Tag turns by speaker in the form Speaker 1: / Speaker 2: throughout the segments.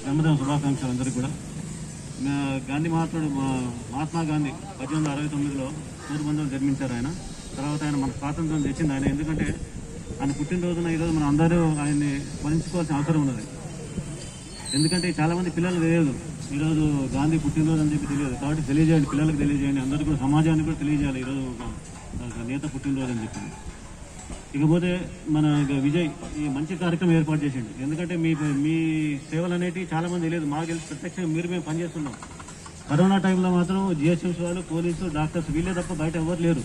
Speaker 1: జన్మదిన శుభాకాంక్షలు అందరికీ కూడా. గాంధీ మహాత్మా గాంధీ 1869లో పోర్బందర్లో జన్మించారు ఆయన. తర్వాత ఆయన మన స్వాతంత్రం తెచ్చింది ఆయన. ఎందుకంటే ఆయన పుట్టినరోజున ఈరోజు మనం అందరూ ఆయన్ని స్మరించుకోవాల్సిన అవసరం ఉన్నది. ఎందుకంటే చాలామంది పిల్లలు తెలియదు ఈరోజు గాంధీ పుట్టినరోజు అని చెప్పి తెలియదు. కాబట్టి తెలియజేయండి, పిల్లలకు తెలియజేయండి, అందరూ కూడా సమాజానికి కూడా తెలియజేయాలి ఈరోజు నేత పుట్టినరోజు అని చెప్పి. ఇకపోతే మన విజయ్ ఈ మంచి కార్యక్రమం ఏర్పాటు చేసిండు. ఎందుకంటే మీ సేవలు అనేవి చాలామంది తెలియదు, మాకు తెలిసి ప్రత్యక్షంగా మేము పనిచేస్తున్నాం. కరోనా టైంలో మాత్రం జిహెచ్ఎంసీ వాళ్ళు, పోలీసు, డాక్టర్స్ వీళ్ళే తప్ప బయట ఎవరు లేరు.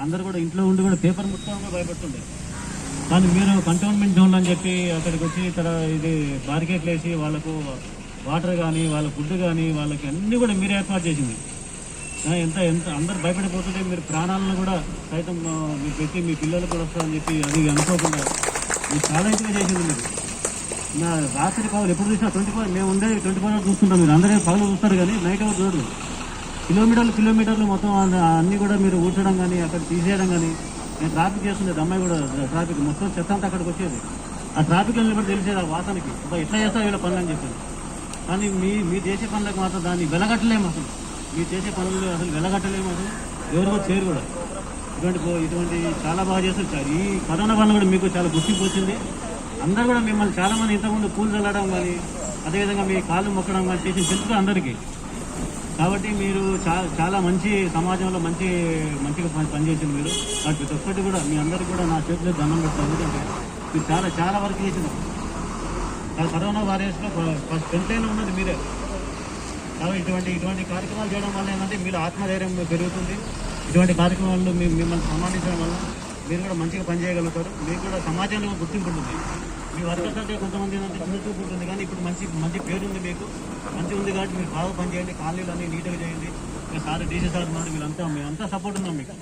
Speaker 1: అందరూ కూడా ఇంట్లో ఉండి కూడా పేపర్ ముట్టుకోవడంగా భయపడుతుండే. కానీ మీరు కంటోన్మెంట్ జోన్లు అని చెప్పి అక్కడికి వచ్చి ఇది బారికేట్లు వేసి వాళ్ళకు వాటర్ కానీ, వాళ్ళ ఫుడ్ కానీ, వాళ్ళకి అన్నీ కూడా మీరే ఏర్పాటు చేసింది. ఎంత అందరు భయపడిపోతుంటే మీరు ప్రాణాలను కూడా సైతం మీరు పెట్టి మీ పిల్లలు కూడా వస్తారని చెప్పి అది అనుకోకుండా మీరు చాలా ఇంటిగా చేసింది. మీరు నా రాత్రి పగలు ఎప్పుడు చూసినా 24 మేము ఉండే 24 అవర్స్ చూస్తుంటాం. మీరు అందరూ పగలు చూస్తారు కానీ నైట్ అవుట్ చూడరు. కిలోమీటర్లు మొత్తం అన్నీ కూడా మీరు ఊడ్చడం కానీ, అక్కడ తీసేయడం కానీ. నేను ట్రాఫిక్ చేస్తుండేది, అమ్మాయి కూడా ట్రాఫిక్ మొత్తం చెత్త అంతా అక్కడికి వచ్చేది. ఆ ట్రాఫిక్లో నిలబడి తెలిసేది ఆ వాసనకి, ఎట్లా చేస్తారు వీళ్ళ పనులు అని చెప్పాను. కానీ మీరు చేసే పనులకు మాత్రం దాన్ని వెలగట్టలేము. అసలు మీరు చేసే పనులు అసలు వెలగట్టలేము. అసలు ఎవరికో చేయరు కూడా. ఇటువంటి చాలా బాగా చేస్తారు. ఈ కరోనా వల్ల కూడా మీకు చాలా గుర్తింపు వచ్చింది. అందరూ కూడా మిమ్మల్ని చాలామంది ఇంతకుముందు పూలు చల్లడం కానీ, అదేవిధంగా మీ కాళ్ళు మొక్కడం కానీ చేసి తెలుసు అందరికీ. కాబట్టి మీరు చాలా మంచి సమాజంలో మంచిగా పనిచేసింది మీరు. కాబట్టి ప్రతి ఒక్కటి కూడా మీ అందరికీ కూడా నా చేతిలో దండం పెడతాను. ఎందుకంటే మీరు చాలా వరకు చేసింది. కరోనా వారియర్స్లో ఫస్ట్ ఫ్రంట్లైన్ ఉన్నది మీరే. కాబట్టి ఇటువంటి కార్యక్రమాలు చేయడం వల్ల ఏంటంటే మీరు ఆత్మధైర్యం పెరుగుతుంది. ఇటువంటి కార్యక్రమాలు మిమ్మల్ని సన్మానించడం వల్ల మీరు కూడా మంచిగా పనిచేయగలుగుతారు. మీకు కూడా సమాజంలో గుర్తింపు ఉంటుంది. మీ వర్కర్స్ అంటే కొంతమంది ఏంటంటే చిన్న చూపు ఉంటుంది, కానీ ఇప్పుడు మంచి పేరు ఉంది, మీకు మంచి ఉంది. కాబట్టి మీరు బాగా పనిచేయండి, కాలనీలు అన్నీ నీట్గా చేయండి. సార్ డీసీ సార్ ఉన్నారు, మీరంతా సపోర్ట్ ఉన్నాం మీకు.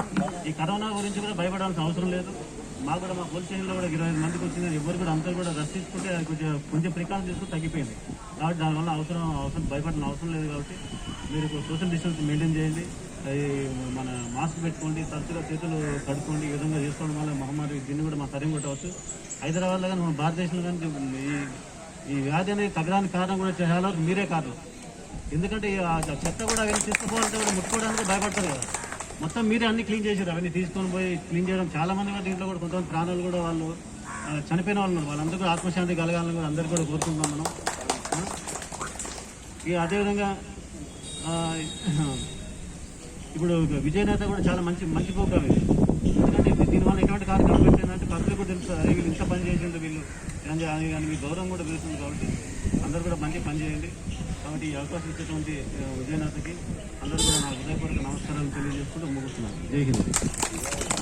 Speaker 1: ఈ కరోనా గురించి కూడా భయపడాల్సిన అవసరం లేదు. మాకు కూడా మా పోలీస్ స్టేషన్లో కూడా 20 మందికి వచ్చింది. ఎవరు కూడా అందరూ కూడా రెస్ట్ తీసుకుంటే అది కొంచెం ప్రికాషన్ తీసుకుని తగ్గిపోయింది. కాబట్టి దానివల్ల అవసరం భయపడిన అవసరం లేదు. కాబట్టి మీరు సోషల్ డిస్టెన్స్ మెయింటైన్ చేయండి, మన మాస్క్ పెట్టుకోండి, తరచుగా చేతులు కడుక్కోండి. ఈ విధంగా చేసుకోవడం వల్ల మహమ్మారి దీన్ని కూడా మా తరిమి కొట్టవచ్చు. హైదరాబాద్లో కానీ మన భారతదేశంలో కానీ ఈ వ్యాధి అనేది తగ్గడానికి కారణం కూడా చాలా వరకు మీరే కారణం. ఎందుకంటే చెత్త కూడా అవన్నీ తీసుకుపోవాలంటే కూడా ముట్టుకోవడానికి భయపడతారు కదా. మొత్తం మీరే అన్ని క్లీన్ చేశారు. అవన్నీ తీసుకొని పోయి క్లీన్ చేయడం. చాలామంది కూడా దీంట్లో కూడా కొంతమంది ప్రాణాలు కూడా వాళ్ళు చనిపోయిన వాళ్ళు ఉన్నారు. వాళ్ళందరూ కూడా ఆత్మశాంతి కలగాలని కూడా అందరికీ కూడా కోరుకుంటున్నాం మనం. అదేవిధంగా ఇప్పుడు విజయనేత కూడా చాలా మంచి ప్రోగ్రామ్ ఇది. ఎందుకంటే దీనివల్ల ఎటువంటి కార్యక్రమం పెట్టిందంటే పబ్లిక్ కూడా తెలుసు, అదే వీళ్ళు ఇంత పని చేసిండు వీళ్ళు కానీ మీ గౌరవం కూడా పెరుగుతుంది. కాబట్టి అందరూ కూడా మంచి పని చేయండి. కాబట్టి ఈ అవకాశం ఇచ్చేటువంటి విజయనేతకి అందరూ కూడా నా హృదయపూర్వక నమస్కారాలు తెలియజేసుకుంటూ ముగిస్తున్నాను. జై హింద్.